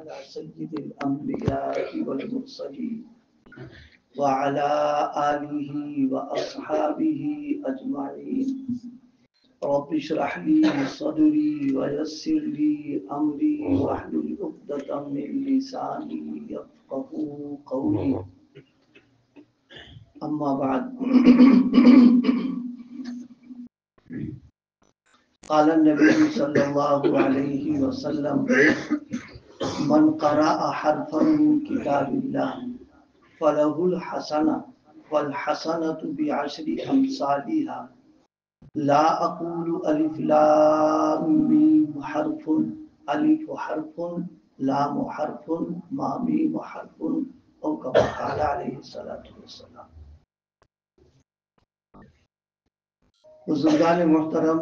على سيد الأنبياء والمرسلين وعلى آله وأصحابه أجمعين. رب اشرح لي صدري ويسر لي أمري واحلل عقدة من لساني يفقهوا قولي. أما بعد. قال النبي صلى الله عليه وسلم: من قرأ حرفا من كتاب الله فله الحسنة والحسنة بعشر أمثالها. لا أقول ألف لام ميم حرف، ألف حرف لام حرف ما ميم حرف، أو كما قال عليه الصلاة والسلام. بزرگان محترم،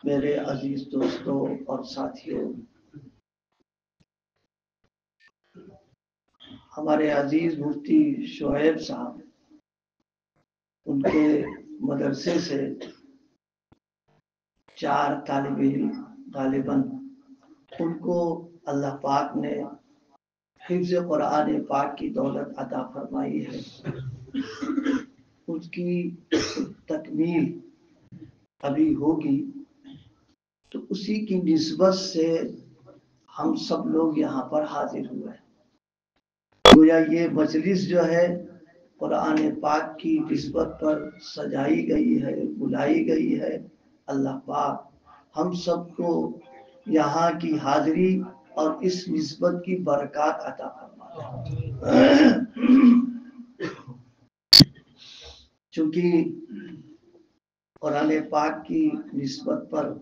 میرے عزیز دوستوں اور ساتھیوں، ہمارے عزیز مفتی شعیب صاحب، ان کے مدرسے سے 4 طالب علم غالباً ان کو اللہ پاک نے حفظ قرآن پاک کی دولت عطا فرمائی ہے. اس کی تکمیل ابھی ہوگی، تو اسی کی نسبت سے ہم سب لوگ یہاں پر حاضر ہوئے. گویا یہ مجلس جو ہے قرآن پاک کی نسبت پر سجائی گئی ہے، بلائی گئی ہے. اللہ پاک ہم سب کو یہاں کی حاضری اور اس نسبت کی برکات عطا فرمائے. چونکہ قرآن پاک کی نسبت پر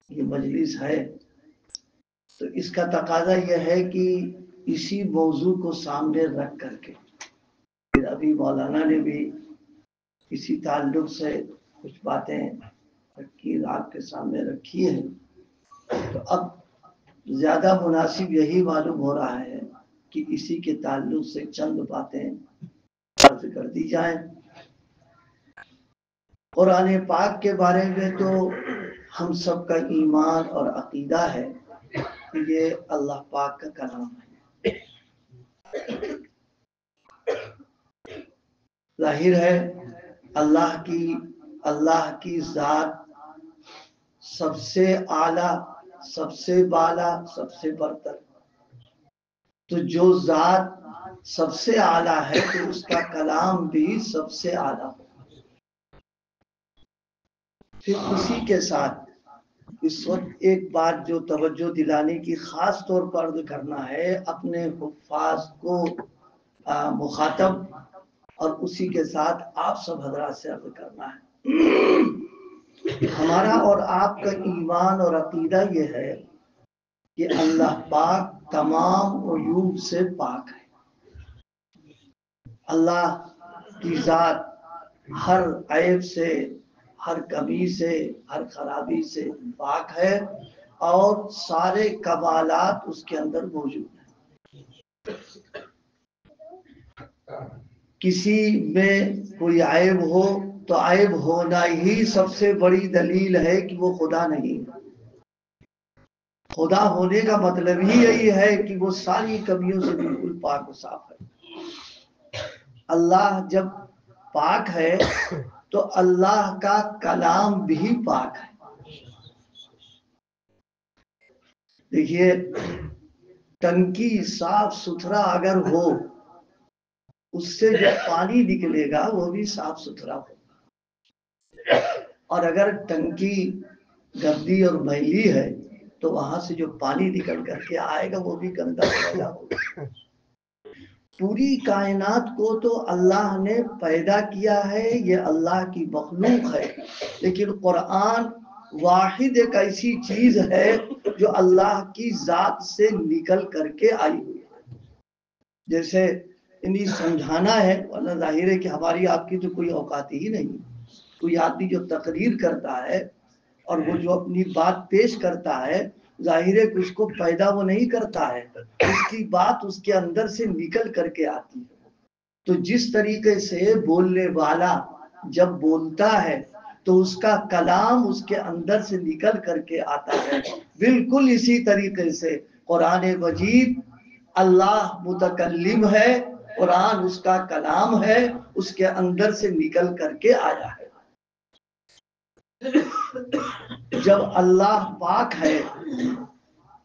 یہ مجلس ہے، تو اس کا تقاضا یہ ہے کہ اسی موضوع کو سامنے رکھ کر کے، پھر ابھی مولانا نے بھی اسی تعلق سے کچھ باتیں رکھی، آپ کے سامنے رکھی ہیں. تو اب زیادہ مناسب یہی معلوم ہو رہا ہے کہ اسی کے تعلق سے چند باتیں عرض کر دی جائیں. قرآن پاک کے بارے میں تو ہم سب کا ایمان اور عقیدہ ہے کہ یہ اللہ پاک کا کلام ہے. ظاہر ہے اللہ کی ذات سب سے اعلیٰ، سب سے بالا، سب سے برتر. تو جو ذات سب سے اعلیٰ ہے تو اس کا کلام بھی سب سے اعلیٰ ہو. پھر اسی کے ساتھ اس وقت ایک بات جو توجہ دلانے کی خاص طور پر عرض کرنا ہے، اپنے حفاظ کو مخاطب اور اسی کے ساتھ آپ سب حضرات سے عرض کرنا ہے. ہمارا اور آپ کا ایمان اور عقیدہ یہ ہے کہ اللہ پاک تمام عیوب سے پاک ہے. اللہ کی ذات ہر عیب سے، ہر کمی سے، ہر خرابی سے پاک ہے، اور سارے کمالات اس کے اندر موجود ہیں. کسی میں کوئی عیب ہو تو عیب ہونا ہی سب سے بڑی دلیل ہے کہ وہ خدا نہیں. خدا ہونے کا مطلب ہی یہی ہے کہ وہ ساری کمیوں سے بالکل پاک و صاف ہے. اللہ جب پاک ہے تو اللہ کا کلام بھی پاک ہے. دیکھیے، ٹنکی صاف ستھرا اگر ہو، اس سے جو پانی نکلے گا وہ بھی صاف ستھرا ہوگا. اور اگر ٹنکی گندی اور میلی ہے تو وہاں سے جو پانی نکل کر کے آئے گا وہ بھی گندا میلا ہوگا. پوری کائنات کو تو اللہ نے پیدا کیا ہے، یہ اللہ کی مخلوق ہے، لیکن قرآن واحد ایک ایسی چیز ہے جو اللہ کی ذات سے نکل کر کے آئی ہوئی ہے. جیسے انہیں سمجھانا ہے، ورنہ ظاہر ہے کہ ہماری آپ کی تو کوئی اوقات ہی نہیں. کوئی آدمی جو تقریر کرتا ہے اور وہ جو اپنی بات پیش کرتا ہے، ظاہر ہے کہ اس کو پیدا وہ نہیں کرتا ہے، اس کی بات اس کے اندر سے نکل کر کے آتی ہے. تو جس طریقے سے بولنے والا جب بولتا ہے تو اس کا کلام اس کے اندر سے نکل کر کے آتا ہے، بالکل اسی طریقے سے قرآن مجید اللہ متکلم ہے، قرآن اس کا کلام ہے، اس کے اندر سے نکل کر کے آیا ہے۔ جب اللہ پاک ہے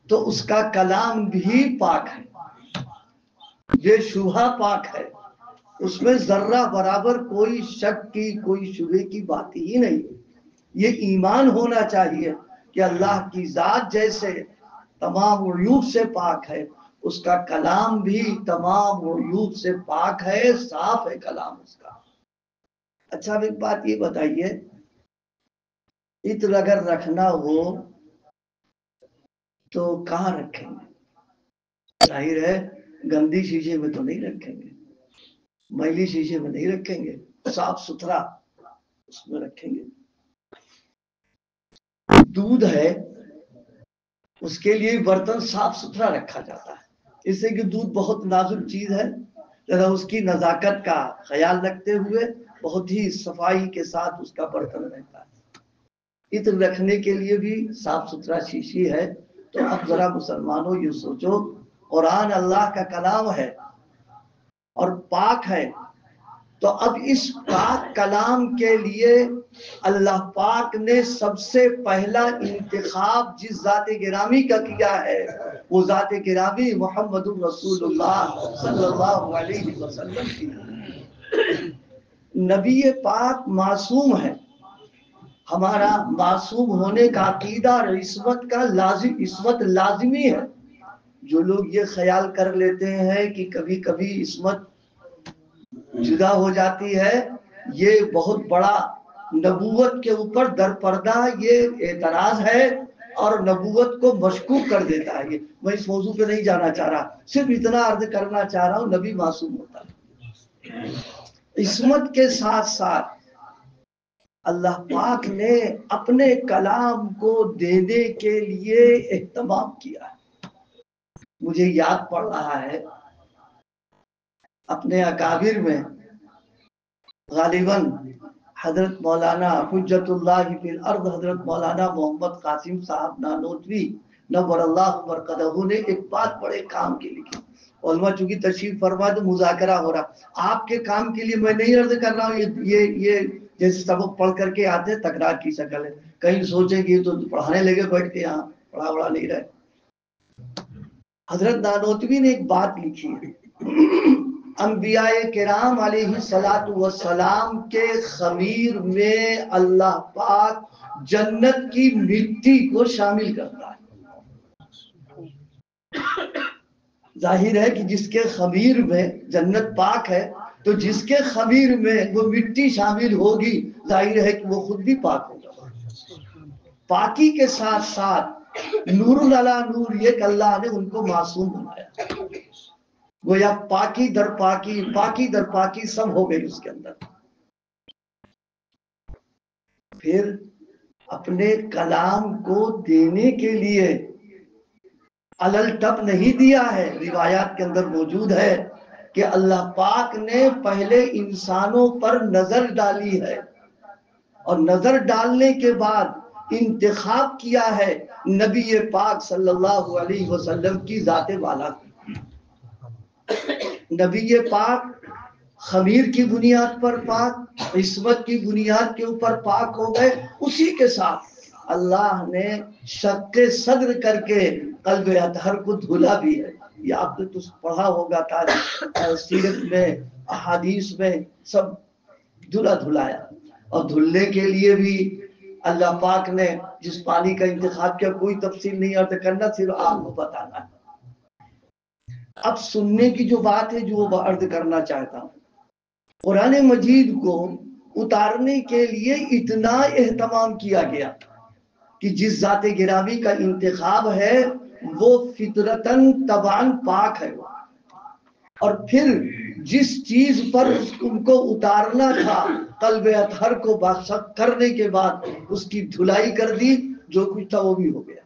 تو اس کا کلام بھی پاک ہے، یہ شبہ پاک ہے، اس میں ذرہ برابر کوئی شک کی، کوئی شبہ کی بات ہی نہیں۔ یہ ایمان ہونا چاہیے کہ اللہ کی ذات جیسے تمام عیوب سے پاک ہے، اس کا کلام بھی تمام عیوب سے پاک ہے، صاف ہے کلام اس کا۔ اچھا اب ایک بات یہ بتائیے، عطر اگر رکھنا ہو تو کہاں رکھیں گے؟ ظاہر ہے گندی شیشے میں تو نہیں رکھیں گے، میلی شیشے میں نہیں رکھیں گے، صاف ستھرا اس میں رکھیں گے۔ دودھ ہے اس کے لیے برتن صاف ستھرا رکھا جاتا ہے، اس سے کہ دودھ بہت نازک چیز ہے، لہذا اس کی نزاکت کا خیال رکھتے ہوئے بہت ہی صفائی کے ساتھ اس کا برتن رہتا ہے۔ عطر رکھنے کے لیے بھی صاف ستھرا شیشی ہے۔ تو اب ذرا مسلمانوں یہ سوچو، قرآن اللہ کا کلام ہے اور پاک ہے، تو اب اس پاک کلام کے لیے اللہ پاک نے سب سے پہلا انتخاب جس ذات گرامی کا کیا ہے، وہ ذات گرامی محمد رسول اللہ صلی اللہ علیہ وسلم کی۔ نبی پاک معصوم ہے، ہمارا معصوم ہونے کا عقیدہ اور عصمت لازمی ہے۔ جو لوگ یہ خیال کر لیتے ہیں کہ کبھی کبھی عصمت جدا ہو جاتی ہے، یہ بہت بڑا نبوت کے اوپر در پردہ یہ اعتراض ہے اور نبوت کو مشکوک کر دیتا ہے۔ میں اس موضوع پہ نہیں جانا چاہ رہا، صرف اتنا عرض کرنا چاہ رہا ہوں، نبی معصوم ہوتا ہے۔ عصمت کے ساتھ ساتھ اللہ پاک نے اپنے کلام کو دینے کے لیے اہتمام کیا ہے۔ مجھے یاد پڑ رہا ہے اپنے اکابر میں غالباً حضرت مولانا حجت اللہ فی الارض حضرت مولانا محمد قاسم صاحب نانوتوی نور اللہ مرقدہ نے ایک بات بڑے کام کے لکھی۔ علماء چونکہ تشریف فرما تو مذاکرہ ہو رہا، آپ کے کام کے لیے میں نہیں عرض کر رہا ہوں، یہ جیسے سبق پڑھ کر کے آتے تکرار کی شکل ہے، کہیں سوچیں کہ تو پڑھانے لگے بیٹھ کے یہاں پڑھا نہیں رہے۔ حضرت نانوتوی نے ایک بات لکھی ہے، انبیاء کرام علیہ الصلوۃ والسلام کے خمیر میں اللہ پاک جنت کی مٹی کو شامل کرتا ہے۔ ظاہر ہے کہ جس کے خمیر میں جنت پاک ہے تو جس کے خمیر میں وہ مٹی شامل ہوگی ظاہر ہے کہ وہ خود بھی پاک ہوگا۔ پاکی کے ساتھ ساتھ نور علی نور، یہ کہ اللہ نے ان کو معصوم بنایا، گویا پاکی در پاکی، پاکی در پاکی سب ہو گئی اس کے اندر۔ پھر اپنے کلام کو دینے کے لیے علل ٹپ نہیں دیا ہے، روایات کے اندر موجود ہے کہ اللہ پاک نے پہلے انسانوں پر نظر ڈالی ہے اور نظر ڈالنے کے بعد انتخاب کیا ہے نبی پاک صلی اللہ علیہ وسلم کی ذات والا۔ نبی پاک خمیر کی بنیاد پر پاک، عصمت کی بنیاد کے اوپر پاک ہو گئے، اسی کے ساتھ اللہ نے شق صدر کر کے قلب اطہر کو دھلا بھی ہے۔ یہ آپ نے تو پڑھا ہوگا تاریخ سیرت میں، احادیث میں سب دھلایا، اور دھلنے کے لیے بھی اللہ پاک نے جس پانی کا انتخاب کیا، کوئی تفصیل نہیں عرض کرنا، صرف آپ کو بتانا ہے۔ اب سننے کی جو بات ہے جو وہ عرض کرنا چاہتا ہوں، قرآن مجید کو اتارنے کے لیے اتنا اہتمام کیا گیا کہ جس ذات گرامی کا انتخاب ہے وہ فطرتاً طبعاً پاک ہے، اور پھر جس چیز پر ان کو اتارنا تھا قلب اطہر کو باشق کرنے کے بعد اس کی دھلائی کر دی، جو کچھ تھا وہ بھی ہو گیا۔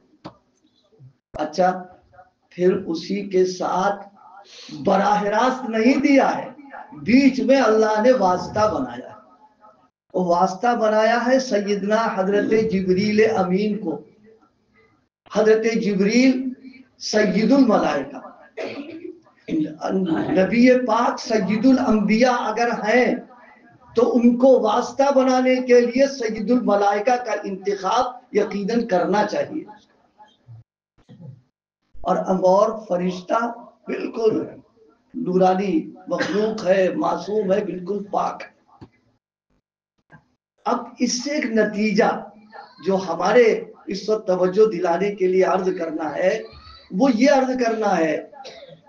اچھا، پھر اسی کے ساتھ براہ راست نہیں دیا ہے، بیچ میں اللہ نے واسطہ بنایا، وہ واسطہ بنایا ہے سیدنا حضرت جبریل امین کو۔ حضرت جبریل سید الملائکہ، نبی پاک سید الانبیاء اگر ہیں تو ان کو واسطہ بنانے کے لیے سید الملائکہ کا انتخاب یقیناً کرنا چاہیے۔ اور فرشتہ بالکل نورانی مخلوق ہے، معصوم ہے، بالکل پاک ہے۔ اب اس سے ایک نتیجہ جو ہمارے اس وقت توجہ دلانے کے لیے عرض کرنا ہے، وہ یہ عرض کرنا ہے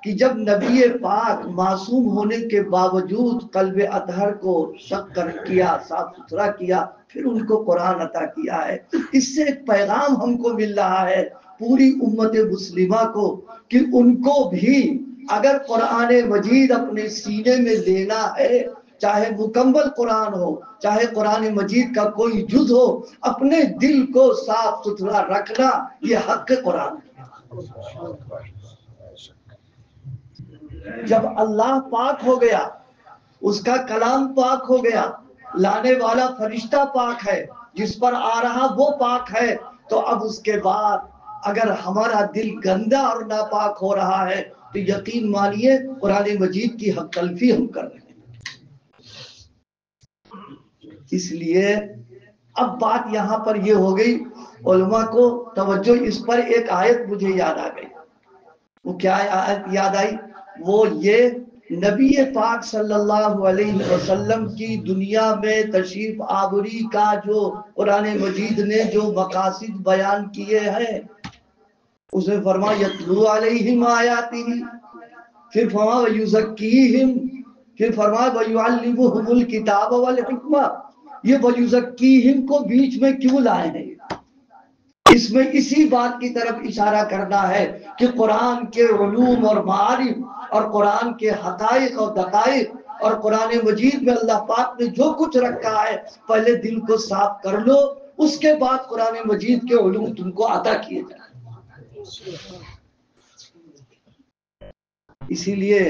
کہ جب نبی پاک معصوم ہونے کے باوجود قلب اطہر کو شک کیا، صاف ستھرا کیا، پھر ان کو قرآن عطا کیا ہے۔ اس سے ایک پیغام ہم کو مل رہا ہے پوری امت مسلمہ کو کہ ان کو بھی اگر قرآن مجید اپنے سینے میں لینا ہے، چاہے مکمل قرآن ہو، چاہے قرآن مجید کا کوئی جز ہو، اپنے دل کو صاف ستھرا رکھنا یہ حق قرآن ہے۔ جب اللہ پاک ہو گیا، اس کا کلام پاک ہو گیا، لانے والا فرشتہ پاک ہے، جس پر آ رہا وہ پاک ہے، تو اب اس کے بعد اگر ہمارا دل گندا اور ناپاک ہو رہا ہے تو یقین مانیے قرآن مجید کی حق تلفی ہم کر رہے ہیں۔ اس لیے اب بات یہاں پر یہ ہو گئی، علماء کو توجہ اس پر ایک آیت مجھے یاد آ گئی۔ وہ کیا آیت یاد آئی؟ وہ یہ نبی پاک صلی اللہ علیہ وسلم کی دنیا میں تشریف آوری کا جو قرآن مجید نے جو مقاصد بیان کیے ہیں، اس نے فرمایا یتلو علیہم آیاتہ، پھر فرمایا ویزکیہم، پھر فرمایا ویعلمہم الکتاب والحکمہ۔ یہ ویزکیہم کو بیچ میں کیوں لائے ہیں؟ اس میں اسی بات کی طرف اشارہ کرنا ہے کہ قرآن کے علوم اور معارف اور قرآن کے حقائق اور دقائق اور قرآن مجید میں اللہ پاک نے جو کچھ رکھا ہے پہلے دل کو صاف کر لو، اس کے بعد قرآن مجید کے علوم تم کو عطا کیے جائیں۔ اسی لیے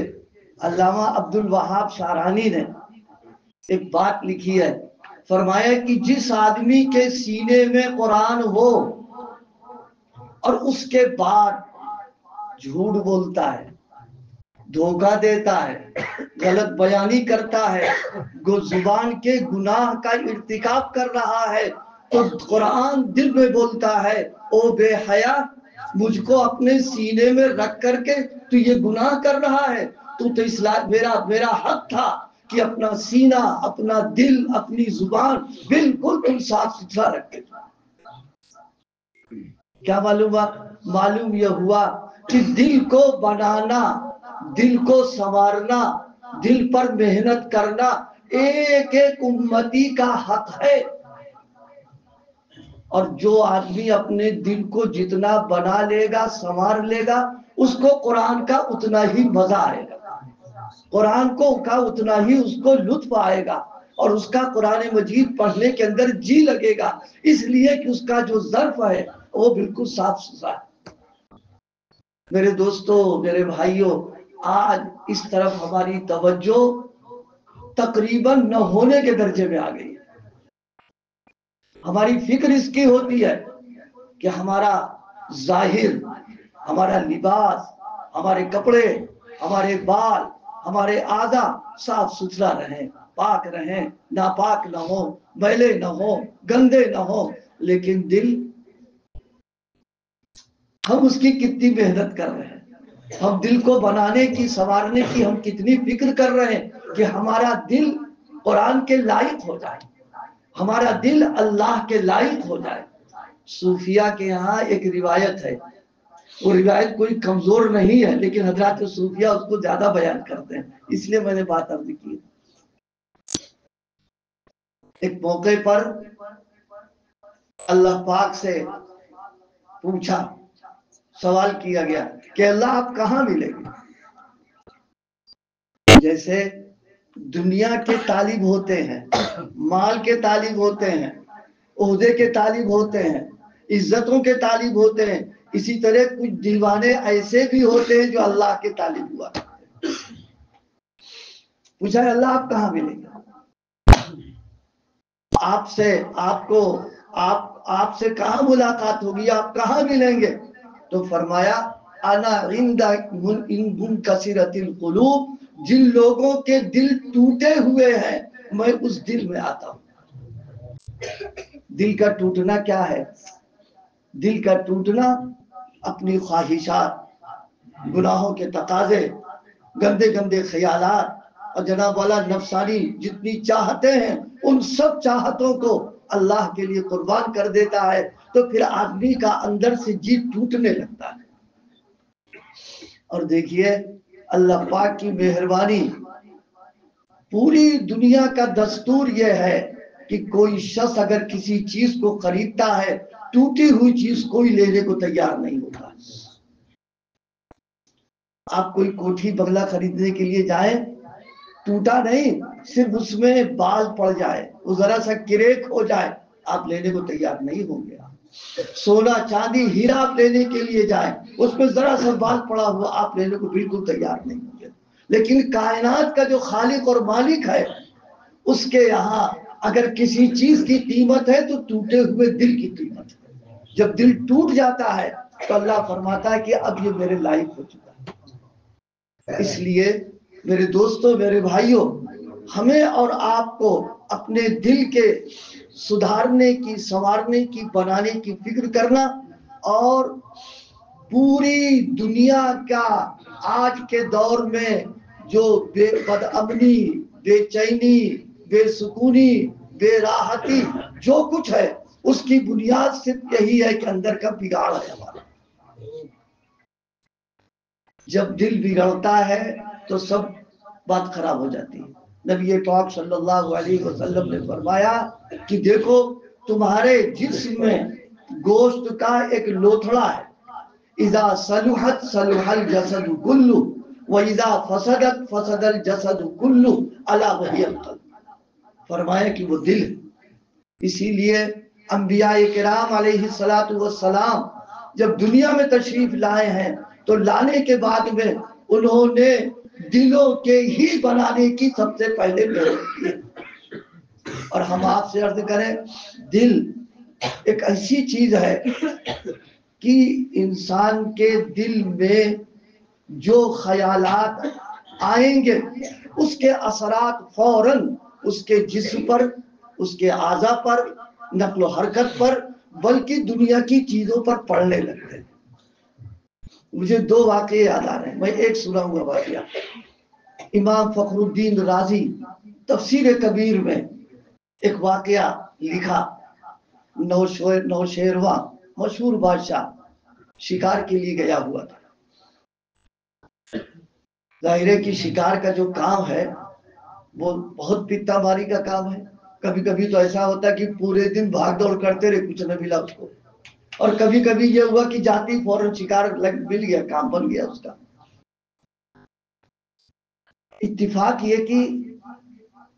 علامہ عبد الوہاب شعرانی نے ایک بات لکھی ہے، فرمایا کہ جس آدمی کے سینے میں قرآن ہو اور اس کے بعد جھوٹ بولتا ہے، دھوکہ دیتا ہے، غلط بیانی کرتا ہے، زبان کے گناہ کا ارتکاب کر رہا ہے، تو قرآن دل میں بولتا ہے او بے حیا، مجھ کو اپنے سینے میں رکھ کر کے تو یہ گناہ کر رہا ہے، تو اسلام میرا حق تھا کہ اپنا سینہ، اپنا دل، اپنی زبان بالکل تم صاف ستھرا رکھے۔ کیا معلوم ہوا؟ معلوم یہ ہوا کہ دل کو بنانا، دل کو سنوارنا، دل پر محنت کرنا ایک ایک امتی کا حق ہے، اور جو آدمی اپنے دل کو جتنا بنا لے گا، سنوار لے گا، اس کو قرآن کا اتنا ہی مزہ آئے گا، قرآن کو کا اتنا ہی اس کو لطف آئے گا، اور اس کا قرآن مجید پڑھنے کے اندر جی لگے گا، اس لیے کہ اس کا جو ظرف ہے وہ بالکل صاف ستھرا ہے۔ میرے دوستو، میرے بھائیوں، آج اس طرف ہماری توجہ تقریباً نہ ہونے کے درجے میں آ گئی ہے۔ ہماری فکر اس کی ہوتی ہے کہ ہمارا ظاہر، ہمارا لباس، ہمارے کپڑے، ہمارے بال، ہمارے اعضاء صاف ستھرا رہیں، پاک رہیں، ناپاک نہ ہو، میلے نہ ہو، گندے نہ ہو، لیکن دل، ہم اس کی کتنی محنت کر رہے ہیں، ہم دل کو بنانے کی، سنوارنے کی ہم کتنی فکر کر رہے ہیں کہ ہمارا دل قرآن کے لائق ہو جائے، ہمارا دل اللہ کے لائق ہو جائے۔ صوفیہ کے یہاں ایک روایت ہے، وہ روایت کوئی کمزور نہیں ہے، لیکن حضرات صوفیہ اس کو زیادہ بیان کرتے ہیں، اس لیے میں نے بات عرض کی۔ ایک موقع پر اللہ پاک سے پوچھا، سوال کیا گیا کہ اللہ آپ کہاں ملیں گے؟ جیسے دنیا کے طالب ہوتے ہیں، مال کے طالب ہوتے ہیں، عہدے کے طالب ہوتے ہیں، عزتوں کے طالب ہوتے ہیں، اسی طرح کچھ دیوانے ایسے بھی ہوتے ہیں جو اللہ کے طالب ہوا۔ پوچھا اللہ آپ کہاں ملیں گے؟ آپ سے کہاں ملاقات ہوگی، آپ کہاں ملیں گے؟ تو فرمایا انا عند منکسرۃ القلوب، جن لوگوں کے دل ٹوٹے ہوئے ہیں میں اس دل میں آتا ہوں۔ دل کا ٹوٹنا کیا ہے؟ دل کا ٹوٹنا اپنی خواہشات، گناہوں کے تقاضے، گندے گندے خیالات اور جناب والا نفسانی جتنی چاہتے ہیں ان سب چاہتوں کو اللہ کے لیے قربان کر دیتا ہے، تو پھر آدمی کا اندر سے جی ٹوٹنے لگتا ہے۔ اور دیکھیے اللہ پاک کی مہربانی، پوری دنیا کا دستور یہ ہے کہ کوئی شخص اگر کسی چیز کو خریدتا ہے، ٹوٹی ہوئی چیز کوئی لینے کو تیار نہیں ہوتا۔ آپ کوئی کوٹھی بنگلہ خریدنے کے لیے جائیں، ٹوٹا نہیں، صرف اس میں بال پڑ جائے، وہ ذرا سا کریک ہو جائے، آپ لینے کو تیار نہیں ہوں گے۔ سونا چاندی ہیرا آپ لینے کے لیے جائیں، اس میں ذرا سا بال پڑا ہوا آپ لینے کو بالکل تیار نہیں ہوں گے۔ لیکن کائنات کا جو خالق اور مالک ہے، اس کے یہاں اگر کسی چیز کی قیمت ہے تو ٹوٹے ہوئے دل کی قیمت ہے۔ جب دل ٹوٹ جاتا ہے تو اللہ فرماتا ہے کہ اب یہ میرے لائق ہو چکا ہے۔ اس لیے میرے دوستوں، میرے بھائیوں، ہمیں اور آپ کو اپنے دل کے سدھارنے کی، سنوارنے کی، بنانے کی فکر کرنا، اور پوری دنیا کا آج کے دور میں جو بد امنی، بے چینی، بے سکونی، بے راحتی جو کچھ ہے، اس کی بنیاد صرف یہی ہے کہ اندر کا بگاڑ ہے ہمارا۔ جب دل بگڑتا ہے تو سب بات خراب ہو جاتی ہے۔ نبی پاک صلی اللہ علیہ وسلم نے فرمایا کہ دیکھو تمہارے جسم میں گوشت کا ایک لوتھڑا ہے، اذا صلحت صلح الجسد کلہ واذا فسدت فسد الجسد کلہ الا وہی القلب۔ فرمایا کہ وہ دل ہے۔ اسی لیے انبیاء کرام علیہ السلام جب دنیا میں تشریف لائے ہیں تو لانے کے بعد میں انہوں نے دلوں کے ہی بنانے کی سب سے پہلے محنت کی۔ اور ہم آپ سے عرض کریں، دل ایک ایسی چیز ہے کہ انسان کے دل میں جو خیالات آئیں گے اس کے اثرات فوراً اس کے جسم پر، اس کے اعضاء پر، نقل و حرکت پر، بلکہ دنیا کی چیزوں پر پڑنے لگتے ہیں۔ مجھے دو واقعے یاد آ رہے ہیں، میں ایک سنا ہوا واقعہ۔ امام فخر الدین رازی تفسیر کبیر میں ایک واقعہ لکھا۔ نوشیروان مشہور بادشاہ شکار کے لیے گیا ہوا تھا۔ ظاہر ہے کہ شکار کا جو کام ہے وہ بہت پتا ماری کا کام ہے۔ کبھی کبھی تو ایسا ہوتا ہے کہ پورے دن بھاگ دوڑ کرتے رہے، کچھ نہ ملا اس کو، اور کبھی کبھی یہ ہوا کہ جاتی فوراً شکار مل گیا، کام بن گیا اس کا۔ اتفاق یہ کہ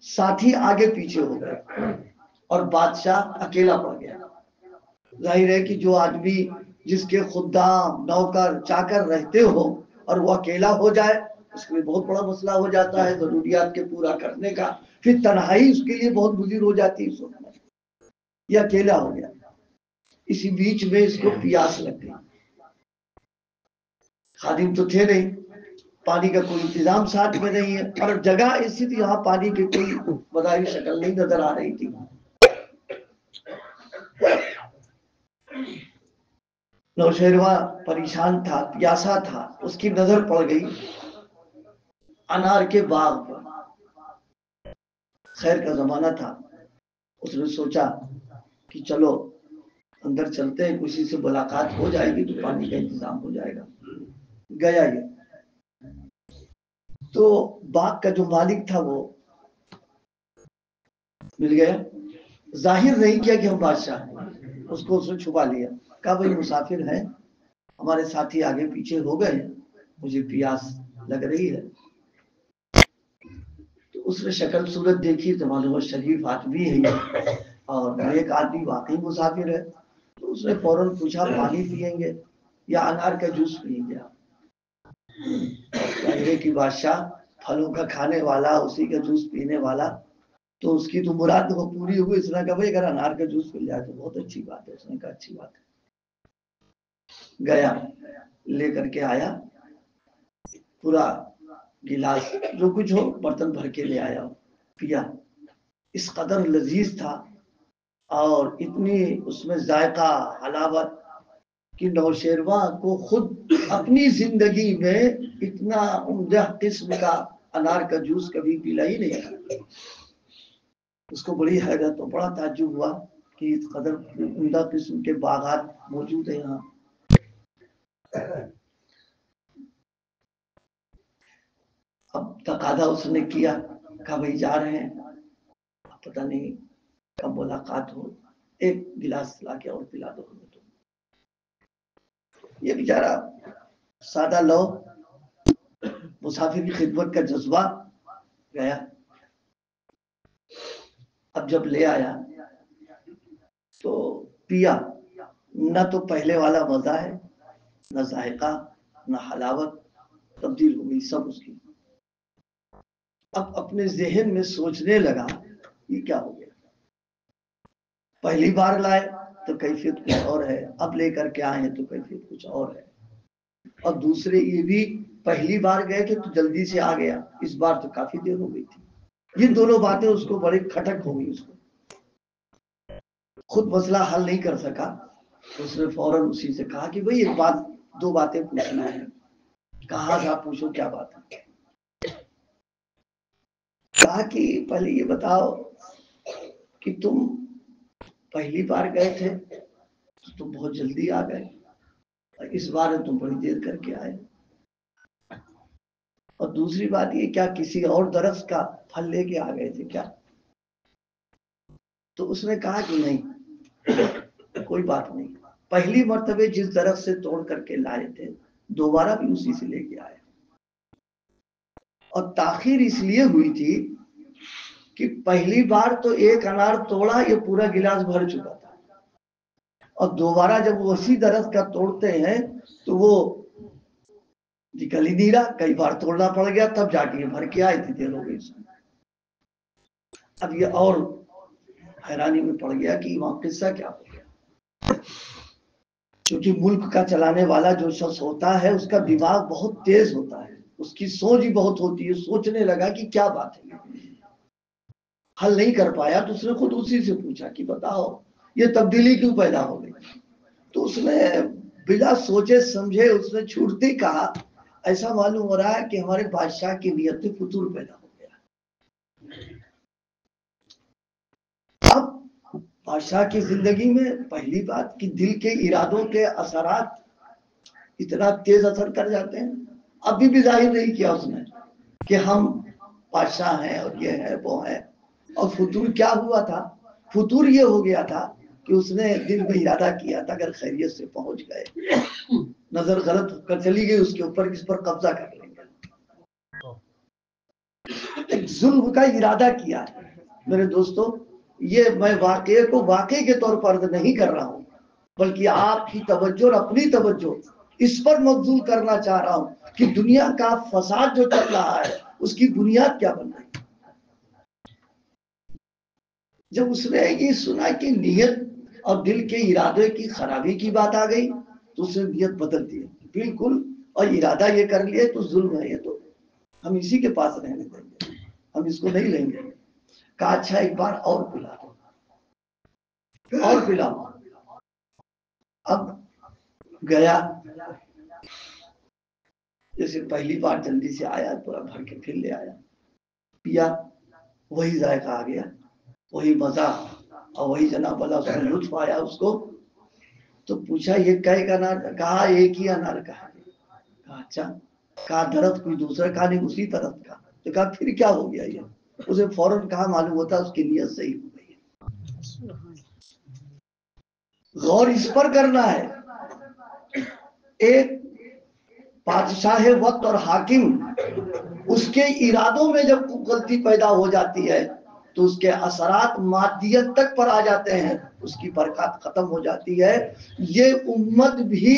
ساتھی آگے پیچھے ہو گئے اور بادشاہ اکیلا پڑ گیا۔ ظاہر ہے کہ جو آدمی جس کے خدام، نوکر، چاکر رہتے ہو اور وہ اکیلا ہو جائے، اس کے لیے بہت بڑا مسئلہ ہو جاتا ہے ضروریات کے پورا کرنے کا۔ پھر تنہائی اس کے لیے بہت مضر ہو جاتی ہے اس وقت میں۔ یہ اکیلا ہو گیا۔ اسی بیچ میں اس کو پیاس لگ گئی۔ خادم تو تھے نہیں، پانی کا کوئی انتظام ساتھ میں نہیں ہے، اور جگہ ایسی تھی یہاں پانی کی کوئی بظاہر شکل نہیں نظر آ رہی تھی۔ نوشیروان پریشان تھا، پیاسا تھا، اس کی نظر پڑ گئی انار کے باغ پر۔ خیر کا زمانہ تھا، اس نے سوچا کہ چلو اندر چلتے ہیں، کسی سے ملاقات ہو جائے گی تو پانی کا انتظام ہو جائے گا۔ گیا یہ تو باغ کا جو مالک تھا وہ مل گیا۔ ظاہر نہیں کیا کہ ہم بادشاہ ہیں، اس کو اس نے چھپا لیا۔ کہا بھائی مسافر ہیں، ہمارے ساتھی آگے پیچھے ہو گئے ہیں، مجھے پیاس لگ رہی ہے۔ تو اس نے شکل صورت دیکھی تو معلوم شریف آدمی ہے اور ایک آدمی واقعی مسافر ہے۔ تو اس نے فوراً پوچھا پانی پیئیں گے یا انار کا جوس پیئیں گے؟ ظاہر کی بادشاہ پھلوں کا کھانے والا، اسی کا جوس پینے والا، تو اس کی تو مراد وہ پوری ہوئی۔ اس نے کہا بھائی اگر انار کا جوس مل جائے تو بہت اچھی بات ہے۔ اس نے کہا اچھی بات ہے۔ گیا لے کر کے آیا پورا گلاس جو کچھ ہو برتن بھر کے لے آیا پیا. اس قدر لذیذ تھا اور اتنی اس میں ذائقہ حلاوت کہ نوشیروان کو خود اپنی زندگی میں اتنا عمدہ قسم کا انار کا جوس کبھی پلا ہی نہیں تھا. اس کو بڑی حیرت اور بڑا تعجب ہوا کہ اس قدر عمدہ قسم کے باغات موجود ہیں یہاں. اب تقاضا اس نے کیا، کہا بھائی جا رہے ہیں، پتہ نہیں کب ملاقات ہو، ایک گلاس لا کے اور پلا دو. یہ بیچارہ سادہ لو مسافر کی خدمت کا جذبہ گیا. اب جب لے آیا تو پیا، نہ تو پہلے والا مزہ ہے، نہ ذائقہ، نہ حلاوت، تبدیل ہو گئی سب اس کی. اب اپنے ذہن میں سوچنے لگا یہ کیا ہو گیا، پہلی بار لائے تو کیفیت کچھ اور ہے، اب لے کر کے آئے ہیں تو کیفیت کچھ اور ہے، اور دوسرے یہ بھی پہلی بار گئے تھے تو جلدی سے آ گیا، اس بار تو کافی دیر ہو گئی تھی. یہ دونوں باتیں اس کو بڑی کھٹک ہو گئی. اس کو خود مسئلہ حل نہیں کر سکا. اس نے فوراً اسی سے کہا کہ بھئی ایک بات، دو باتیں پوچھنا ہے. کہا جا پوچھو کیا بات ہے. کہا کہ پہلے یہ بتاؤ کہ تم پہلی بار گئے تھے تو تم بہت جلدی آ گئے، اس بار تم بڑی دیر کر کے آئے، اور دوسری بات یہ کیا کسی اور درخت کا پھل لے کے آ گئے تھے کیا؟ تو اس نے کہا کہ نہیں کوئی بات نہیں، پہلی مرتبہ جس درخت سے توڑ کر کے لائے تھے دوبارہ بھی اسی سے لے کے آئے، اور تاخیر اس لیے ہوئی تھی کہ پہلی بار تو ایک انار توڑا یہ پورا گلاس بھر چکا تھا، اور دوبارہ جب وہ اسی درخت کا توڑتے ہیں تو وہ نکل ہی نہیں رہا، کئی بار توڑنا پڑ گیا تب جا کے بھر کے آئے تھے، دیر ہو گئی. اب یہ اور حیرانی میں پڑ گیا کہ وہاں قصہ کیا ہو گیا. کیونکہ ملک کا چلانے والا جو شخص ہوتا ہے اس کا دماغ بہت تیز ہوتا ہے، اس کی سوچ ہی بہت ہوتی ہے. سوچنے لگا کہ کیا بات ہے، حل نہیں کر پایا تو اس نے خود اسی سے پوچھا کہ بتاؤ یہ تبدیلی کیوں پیدا ہو گئی. تو اس نے بلا سوچے سمجھے اس نے چھوٹتے ہی کہا ایسا معلوم ہو رہا ہے کہ ہمارے بادشاہ کی نیت میں فطور پیدا ہو گیا. اب بادشاہ کی زندگی میں پہلی بات کہ دل کے ارادوں کے اثرات اتنا تیز اثر کر جاتے ہیں. ابھی بھی ظاہر نہیں کیا اس نے کہ ہم بادشاہ ہیں اور یہ ہے وہ ہے. اور فطور کیا ہوا تھا، فطور یہ ہو گیا تھا کہ اس نے دل میں ارادہ کیا تھا اگر خیریت سے پہنچ گئے، نظر غلط کر چلی گئی اس کے اوپر، اس پر قبضہ کر لیں گے. ایک ظلم کا ارادہ کیا ہے. میرے دوستو یہ میں واقعے کو واقعے کے طور پر نہیں کر رہا ہوں، بلکہ آپ کی توجہ اور اپنی توجہ اس پر مبذول کرنا چاہ رہا ہوں کہ دنیا کا فساد جو چل رہا ہے اس کی بنیاد کیا بن رہی ہے. جب اس نے یہ سنا کہ نیت اور دل کے ارادے کی خرابی کی بات آ گئی تو اس نے نیت بدل دی بالکل، اور ارادہ یہ کر لیا تو ظلم ہے، یہ تو ہم اسی کے پاس رہنے دیں گے، ہم اس کو نہیں لیں گے. کہا اچھا ایک بار اور پلا دو اور پلا. اب گیا جیسے پہلی بار جلدی سے آیا پورا بھر کے پھر لے آیا، پیا، وہی ذائقہ آ گیا، وہی مزہ، اور وہی جناب اللہ اس میں لطف آیا اس کو. تو پوچھا یہ کئے کا انار، کہا ایک ہی انار کا ہے. کہا اچھا، کہا درخت کوئی دوسرا، کہا نہیں اسی درخت کا. تو کہا پھر کیا ہو گیا. یہ اسے فوراً کہا معلوم ہوتا اس کی نیت صحیح ہو گئی ہے. غور اس پر کرنا ہے. ایک بادشاہ وقت اور حاکم اس کے ارادوں میں جب غلطی پیدا ہو جاتی ہے تو اس کے اثرات مادیت تک پر آ جاتے ہیں، اس کی برکات ختم ہو جاتی ہے. یہ امت بھی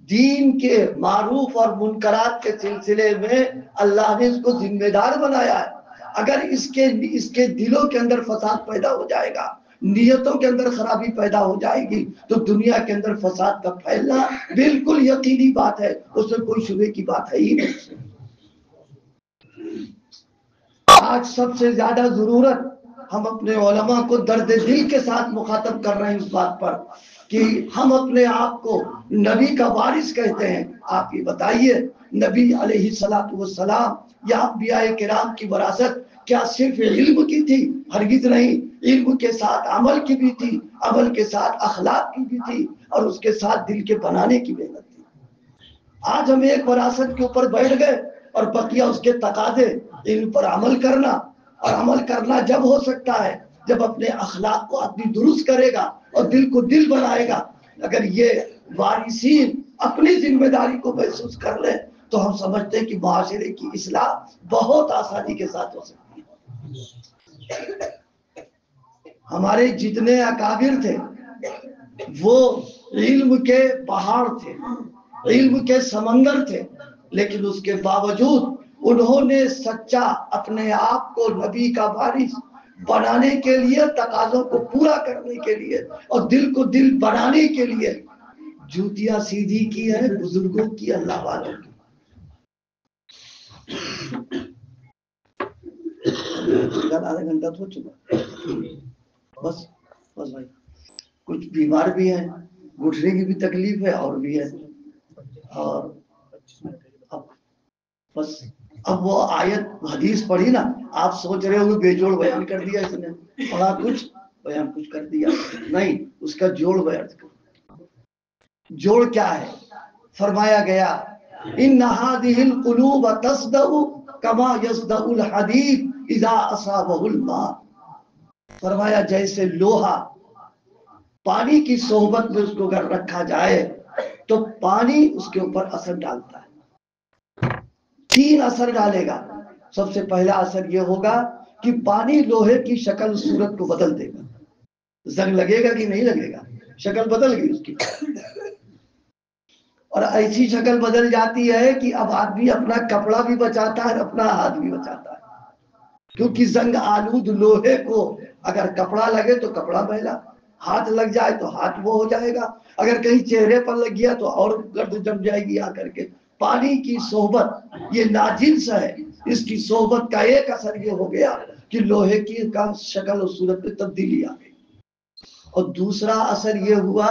دین کے معروف اور منکرات کے سلسلے میں اللہ نے اس کو ذمہ دار بنایا ہے. اگر اس کے دلوں کے اندر فساد پیدا ہو جائے گا، نیتوں کے اندر خرابی پیدا ہو جائے گی تو دنیا کے اندر فساد کا پھیلنا بالکل یقینی بات ہے، اس میں کوئی شبے کی بات ہے ہی نہیں۔ آج سب سے زیادہ ضرورت ہم اپنے علماء کو درد دل کے ساتھ مخاطب کر رہے ہیں اس بات پر کہ ہم اپنے آپ کو نبی کا وارث کہتے ہیں۔ آپ یہ بتائیے، نبی علیہ السلام یا انبیاء کرام کی وراثت کیا صرف علم کی تھی؟ ہرگز نہیں، علم کے ساتھ عمل کی بھی تھی، عمل کے ساتھ اخلاق کی بھی تھی، اور اس کے ساتھ دل کے بنانے کی محنت تھی۔ آج ہم ایک وراثت کے اوپر بیٹھ گئے اور بقیہ اس کے تقاضے، علم پر عمل کرنا، اور عمل کرنا جب ہو سکتا ہے جب اپنے اخلاق کو آدمی درست کرے گا اور دل کو دل بنائے گا۔ اگر یہ وارثین اپنی ذمہ داری کو محسوس کر لیں تو ہم سمجھتے ہیں کہ معاشرے کی اصلاح بہت آسانی کے ساتھ ہو سکتی ہے۔ ہمارے جتنے اکابر تھے وہ علم کے پہاڑ تھے، علم کے سمندر تھے، لیکن اس کے باوجود انہوں نے سچا اپنے آپ کو نبی کا وارث بنانے کے لیے، تقاضوں کو پورا کرنے کے لیے اور دل کو دل بنانے کے لیے جوتیاں سیدھی کی ہے بزرگوں کی، اللہ والوں کی۔ آدھا گھنٹہ تو ہو چکا، بس بھائی، کچھ بیمار بھی ہیں، گھٹنے کی بھی تکلیف ہے اور بھی ہے، اور بس اب وہ آیت حدیث پڑھی نا، آپ سوچ رہے ہو بے جوڑ بیان کر دیا اس نے، پڑھا کچھ بیان کچھ کر دیا، نہیں، اس کا جوڑ بیان کر۔ جوڑ کیا ہے؟ فرمایا گیا ان هذه القلوب تصدع كما يصدع الحديد اذا اصابه الماء۔ فرمایا جیسے لوہا پانی کی صحبت میں اس کو اگر رکھا جائے تو پانی اس کے اوپر اثر ڈالتا ہے، 3 اثر ڈالے گا۔ سب سے پہلا اثر یہ ہوگا کہ پانی لوہے کی شکل صورت کو بدل دے گا، زنگ لگے گا کہ نہیں لگے گا؟ شکل بدل گئی اس کی، اور ایسی شکل بدل جاتی ہے کہ اب آدمی اپنا کپڑا بھی بچاتا ہے، اپنا ہاتھ بھی بچاتا ہے، کیونکہ زنگ آلود لوہے کو اگر کپڑا لگے تو کپڑا میلا، ہاتھ لگ جائے تو ہاتھ وہ ہو جائے گا، اگر کہیں چہرے پر لگ گیا تو اور گرد جم جائے گی آ کر کے۔ پانی کی صحبت یہ ناجنس ہے، اس کی صحبت کا ایک اثر یہ ہو گیا کہ لوہے کی کا شکل و صورت میں تبدیلی آ گئی، اور دوسرا اثر یہ ہوا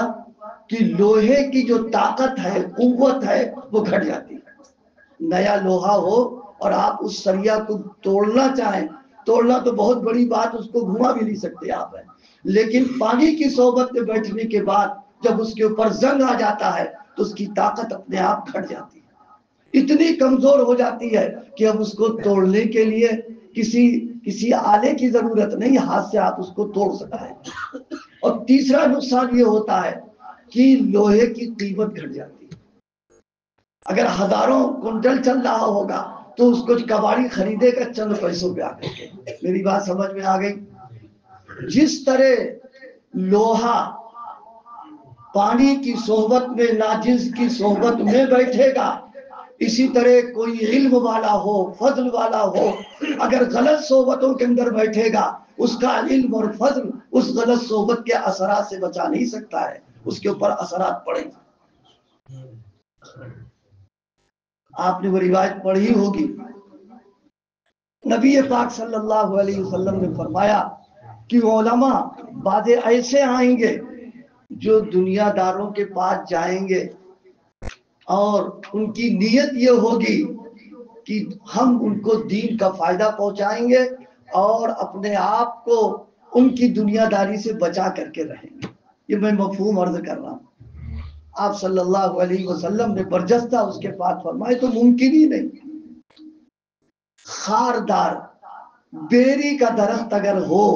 کہ لوہے کی جو طاقت ہے، قوت ہے، وہ گھٹ جاتی ہے۔ نیا لوہا ہو اور آپ اس سریا کو توڑنا چاہیں، توڑنا تو بہت بڑی بات، اس کو گھما بھی نہیں سکتے آپ ہیں، لیکن پانی کی صحبت میں بیٹھنے کے بعد جب اس کے اوپر زنگ آ جاتا ہے تو اس کی طاقت اپنے آپ گھٹ جاتی ہے، اتنی کمزور ہو جاتی ہے کہ اب اس کو توڑنے کے لیے کسی آلے کی ضرورت نہیں، ہاتھ سے آپ اس کو توڑ سکتے ہیں۔ اور تیسرا نقصان یہ ہوتا ہے کہ لوہے کی قیمت گھٹ جاتی ہے۔ اگر ہزاروں کنٹل چل رہا ہوگا تو اس کو کباڑی خریدے گا چند پیسوں پہ آ کر کے۔ میری بات سمجھ میں آ گئی؟ جس طرح لوہا پانی کی صحبت میں، ناجنس کی صحبت میں بیٹھے گا، اسی طرح کوئی علم والا ہو، فضل والا ہو، اگر غلط صحبتوں کے اندر بیٹھے گا، اس کا علم اور فضل اس غلط صحبت کے اثرات سے بچا نہیں سکتا ہے، اس کے اوپر اثرات پڑیں گے۔ آپ نے وہ روایت پڑھی ہوگی، نبی پاک صلی اللہ علیہ وسلم نے فرمایا کہ علماء بعد ایسے آئیں گے جو دنیا داروں کے پاس جائیں گے اور ان کی نیت یہ ہوگی کہ ہم ان کو دین کا فائدہ پہنچائیں گے اور اپنے آپ کو ان کی دنیا داری سے بچا کر کے رہیں گے۔ یہ میں مفہوم عرض کر رہا ہوں۔ آپ صلی اللہ علیہ وسلم نے برجستہ اس کے بعد فرمائے تو ممکن ہی نہیں، خاردار بیری کا درخت اگر ہو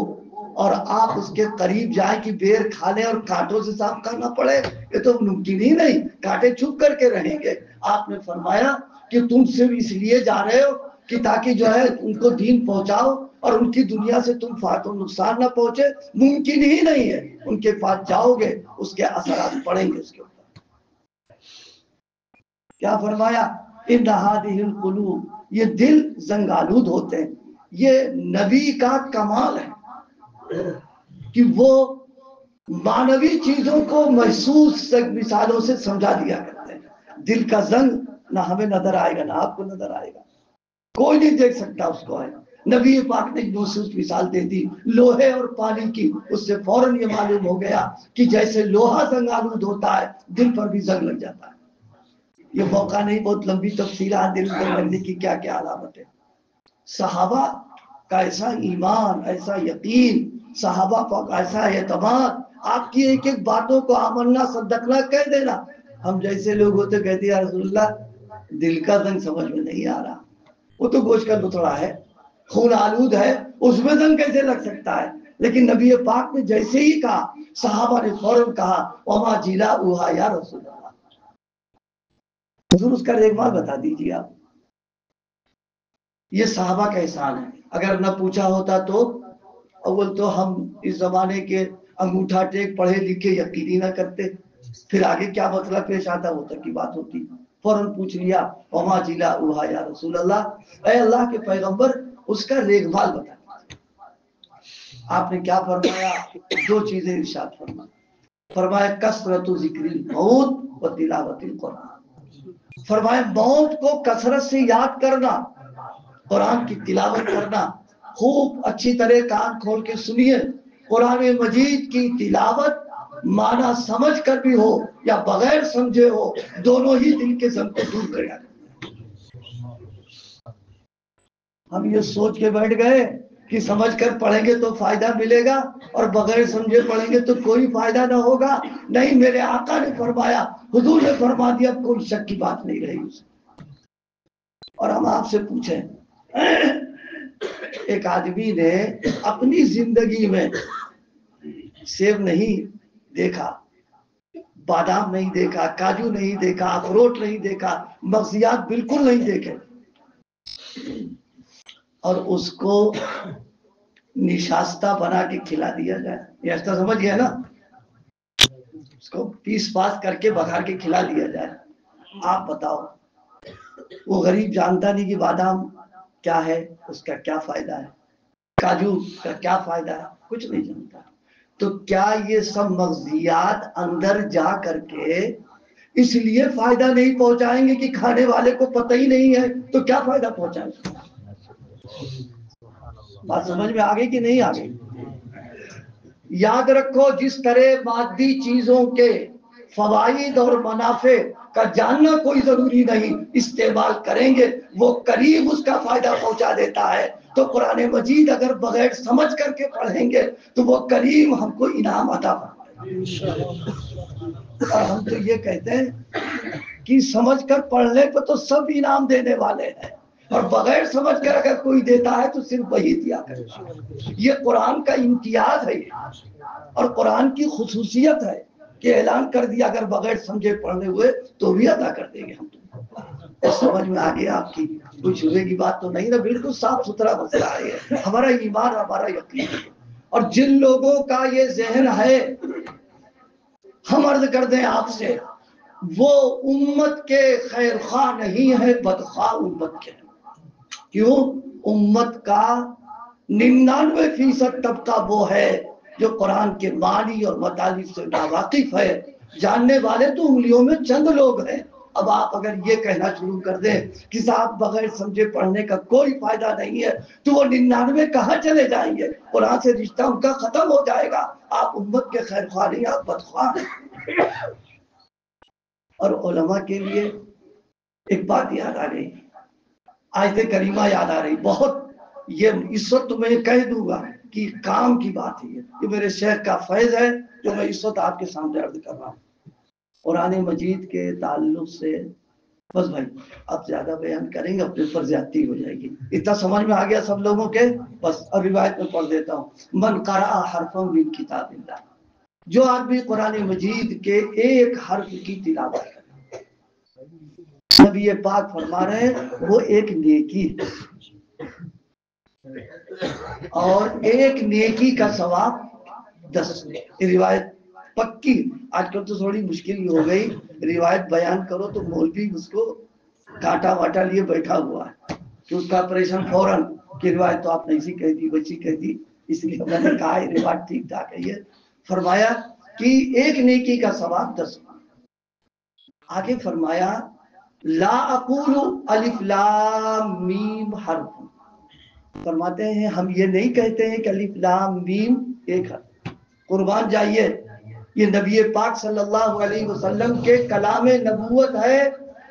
اور آپ اس کے قریب جائیں کہ بیر کھا لیں اور کانٹوں سے صاف کرنا پڑے، یہ تو ممکن ہی نہیں، کانٹے چھپ کر کے رہیں گے۔ آپ نے فرمایا کہ تم صرف اس لیے جا رہے ہو کہ تاکہ جو ہے ان کو دین پہنچاؤ اور ان کی دنیا سے تم فاتح نقصان نہ پہنچے، ممکن ہی نہیں ہے۔ ان کے پاس جاؤ گے، اس کے اثرات پڑیں گے اس کے اوپر۔ کیا فرمایا؟ ان هذه القلوب، یہ دل زنگ آلود ہوتے ہیں، یہ نبی کا کمال ہے۔ کہ وہ مانوی چیزوں کو محسوس مثالوں سے سمجھا دیا کرتے ہیں. دل کا زنگ نہ ہمیں نظر آئے گا نہ آپ کو نظر آئے گا, کوئی نہیں دیکھ سکتا اس کو ہے. نبی پاک نے محسوس مثال دے دی لوہے اور پانی کی, اس سے فوراً یہ معلوم ہو گیا کہ جیسے لوہا زنگ آلود ہوتا ہے دل پر بھی زنگ لگ جاتا ہے. یہ موقع نہیں بہت لمبی تفصیلات دل پر لگنے کی کیا کیا علامت ہے. صحابہ کا ایسا ایمان, ایسا یقین, صحابہ کا ایسا اعتماد, آپ کی ایک ایک باتوں کو آمنا صدقنا کہہ دینا. ہم جیسے لوگ ہوتے کہتے ہیں یا رسول اللہ دل کا زنگ سمجھ میں نہیں آ رہا, وہ تو گوشت کا لتڑا ہے, خون آلود ہے, اس میں زنگ کیسے لگ سکتا ہے. لیکن نبی پاک نے جیسے ہی کہا صحابہ نے فوراً کہا وما جیلا اوہا یا رسول اللہ. حضور اس کا دیکھ بتا دیجیے آپ. یہ صحابہ کا احسان ہے. اگر نہ پوچھا ہوتا تو اول تو ہم اس زمانے کے انگوٹھا ٹیک پڑھے لکھے یقینی نہ کرتے, پھر آگے کیا مسئلہ پیش آتا وہ تک کی بات ہوتی. فوراً پوچھ لیا وما جیلا اوہا یا رسول اللہ, اے اللہ کے پیغمبر اس کا دیکھ بھال بتا. آپ نے کیا فرمایا؟ دو چیزیں ارشاد فرمایا. فرمایا کثرت ذکر الموت و تلاوت القرآن. فرمایا موت کو کثرت سے یاد کرنا, قرآن کی تلاوت کرنا. خوب اچھی طرح کان کھول کے سنیے, قرآن مجید کی تلاوت معنی سمجھ کر بھی ہو یا بغیر سمجھے ہو, دونوں ہی دل کے زنگ کو دور کرے. ہم یہ سوچ کے بیٹھ گئے کہ سمجھ کر پڑھیں گے تو فائدہ ملے گا اور بغیر سمجھے پڑھیں گے تو کوئی فائدہ نہ ہوگا. نہیں, میرے آقا نے فرمایا, حضور نے فرما دیا, کوئی شک کی بات نہیں رہی اس. اور ہم آپ سے پوچھیں, ایک آدمی نے اپنی زندگی میں سیب نہیں دیکھا, بادام نہیں دیکھا, کاجو نہیں دیکھا, اخروٹ نہیں دیکھا, مغزیات بالکل نہیں دیکھے, اور اس کو نشاستہ بنا کے کھلا دیا جائے. یہ ایسا سمجھ گیا نا, اس کو پیس پاس کر کے بگھار کے کھلا دیا جائے. آپ بتاؤ, وہ غریب جانتا نہیں کہ بادام کیا ہے, اس کا کیا فائدہ ہے, کاجو کا کیا فائدہ ہے, کچھ نہیں جانتا. تو کیا یہ سب مغزیات اندر جا کر کے اس لیے فائدہ نہیں پہنچائیں گے کہ کھانے والے کو پتہ ہی نہیں ہے, تو کیا فائدہ پہنچائیں گے؟ بات سمجھ میں آ گئی کہ نہیں آ گئی؟ یاد رکھو, جس طرح مادی چیزوں کے فوائد اور منافع کا جاننا کوئی ضروری نہیں, استعمال کریں گے وہ قریب اس کا فائدہ پہنچا دیتا ہے. تو قرآن مجید اگر بغیر سمجھ کر کے پڑھیں گے تو وہ کریم ہم کو انعام عطا فرمائے. اور ہم تو یہ کہتے ہیں کہ سمجھ کر پڑھنے پہ تو سب انعام دینے والے ہیں, اور بغیر سمجھ کر اگر کوئی دیتا ہے تو صرف وہی دیا کرتا ہے. یہ قرآن کا امتیاز ہے اور قرآن کی خصوصیت ہے کہ اعلان کر دیا اگر بغیر سمجھے پڑھنے ہوئے تو بھی عطا کر دیں گے ہم. سمجھ میں آ گیا آپ کی؟ کچھ ہوئے کی بات تو نہیں نا, بالکل صاف ستھرا مسئلہ ہے ہمارا ایمان, ہمارا یقین. اور جن لوگوں کا یہ ذہن ہے, ہم عرض کر دیں آپ سے, وہ امت کے خیر خواہ نہیں ہے, بدخواہ امت کے. کیوں؟ امت کا 99% طبقہ وہ ہے جو قرآن کے معنی اور مطالب سے ناواقف ہے. جاننے والے تو انگلیوں میں چند لوگ ہیں. اب آپ اگر یہ کہنا شروع کر دیں کہ صاحب بغیر سمجھے پڑھنے کا کوئی فائدہ نہیں ہے, تو وہ 99 کہاں چلے جائیں گے؟ قرآن سے رشتہ ان کا ختم ہو جائے گا. آپ امت کے خیر خواہ نہیں, آپ بدخواہ ہیں. اور علماء کے لیے ایک بات یاد آ رہی, آیت کریمہ یاد آ رہی بہت. یہ اس وقت میں کہہ دوں گا کہ کام کی بات ہے, یہ میرے شیخ کا فیض ہے جو میں اس وقت آپ کے سامنے عرض کر رہا ہوں. قرآن مجید کے تعلق سے بس بھائی اب زیادہ بیان کریں گے اپنے پر زیادتی ہو جائے گی. اتنا سمجھ میں آ گیا سب لوگوں کے؟ بس اب روایت میں پڑھ دیتا ہوں. من قرأ حرفا من کتاب اللہ, جو آدمی قرآن مجید کے ایک حرف کی تلاوت کرے, نبی پاک فرما رہے ہیں وہ ایک نیکی اور ایک نیکی کا ثواب 10. روایت پکی, آج کل تو تھوڑی مشکل ہو گئی, روایت بیان کرو تو مولوی اس کو کاٹا واٹا لیے بیٹھا ہوا ہے کہ اس کا آپریشن فوراً کی روایت تو آپ نے ایسی کہہ دی ویسی کہہ دی. اس لیے میں نے کہا یہ بات ٹھیک ٹھاک ہے. یہ فرمایا کہ ایک نیکی کا ثواب 10. آگے فرمایا لا اقول الف لام میم حرف. فرماتے ہیں ہم یہ نہیں کہتے ہیں کہ الف لام میم ایک حرف. قربان جائیے یہ نبی پاک صلی اللہ علیہ وسلم کے کلام نبوت ہے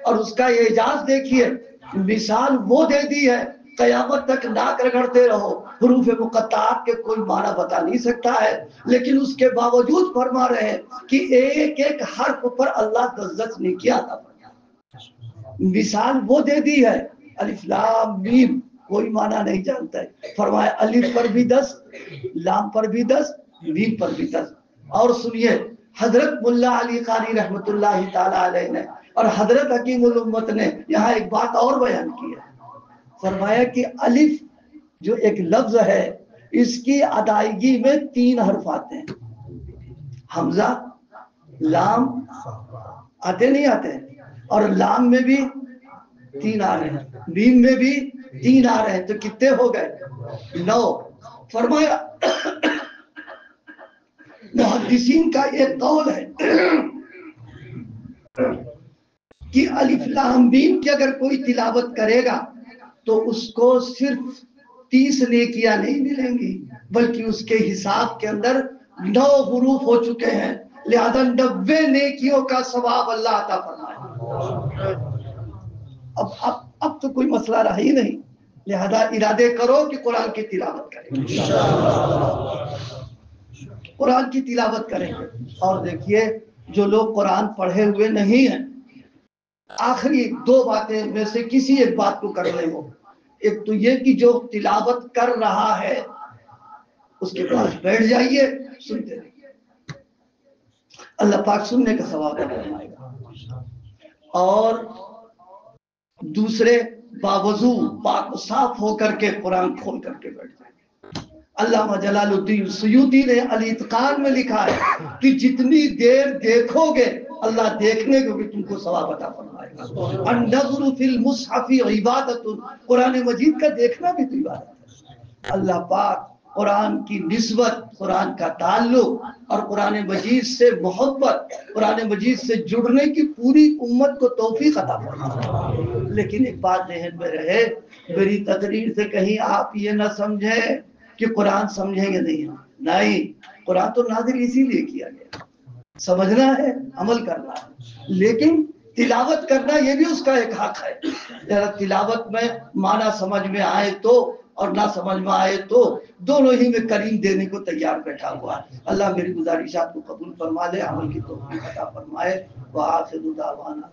اور اس کا اعجاز دیکھیے. مثال وہ دے دی ہے قیامت تک ناک رگڑتے رہو حروف مقطعات کے کوئی معنی بتا نہیں سکتا ہے لیکن اس کے باوجود فرما رہے ہیں کہ ایک ایک حرف پر اللہ 10 نیکیاں عطا فرماتا. مثال وہ دے دی ہے. الف لام میم کوئی معنی نہیں جانتا ہے. فرمایا الف پر بھی 10 لام پر بھی 10 میم پر بھی 10. اور سنیے حضرت ملا علی قاری رحمت اللہ تعالی علیہ نے اور حضرت حکیم الامت نے یہاں ایک بات اور بیان کی ہے. فرمایا کہ الف جو ایک لفظ ہے اس کی ادائیگی میں 3 حرف آتے ہیں. حمزہ لام آتے نہیں آتے اور لام میں بھی 3 آ رہے ہیں میم میں بھی 3 آ رہے ہیں تو کتنے ہو گئے 9. فرمایا محدثین کا ایک قول ہے کہ الف لام میم کی اگر کوئی تلاوت کرے گا تو اس کو صرف 30 نیکیاں نہیں ملیں گی بلکہ اس کے حساب کے اندر 9 حروف ہو چکے ہیں لہذا 90 نیکیوں کا ثواب اللہ عطا فرمائے. اب تو کوئی مسئلہ رہا ہی نہیں. لہذا ارادے کرو کہ قرآن کی تلاوت کریں قرآن کی تلاوت کریں گے. اور دیکھیے جو لوگ قرآن پڑھے ہوئے نہیں ہیں آخری 2 باتیں میں سے کسی ایک بات کو کر لیں وہ. ایک تو یہ کہ جو تلاوت کر رہا ہے اس کے پاس بیٹھ جائیے سنتے رہیے اللہ پاک سننے کا ثواب فرمائے گا. اور دوسرے باوضو پاک صاف ہو کر کے قرآن کھول کر کے بیٹھ جائیں. علامہ جلال الدین سیوطی نے الاتقان میں لکھا ہے کہ جتنی دیر دیکھو گے اللہ دیکھنے کو بھی تم کو ثواب عطا فرمائے گا. النظر فی المصحف عبادت. قرآن مجید کا دیکھنا بھی تو عبادت ہے. اللہ پاک قرآن کی نسبت قرآن کا تعلق اور قرآن مجید سے محبت قرآن مجید سے جڑنے کی پوری امت کو توفیق عطا فرمائے. لیکن ایک بات ذہن میں رہے میری تقریر سے کہیں آپ یہ نہ سمجھیں کہ قرآن سمجھیں گے نہیں. قرآن تو نازل اسی لیے کیا گیا سمجھنا ہے عمل کرنا ہے لیکن تلاوت کرنا یہ بھی اس کا ایک حق ہے. ذرا تلاوت میں معنی سمجھ میں آئے تو اور نہ سمجھ میں آئے تو دونوں ہی میں کریم دینے کو تیار بیٹھا ہوا ہے. اللہ میری گزارشات کو قبول فرما لے عمل کی توفیق عطا فرمائے. وآخر دعوانا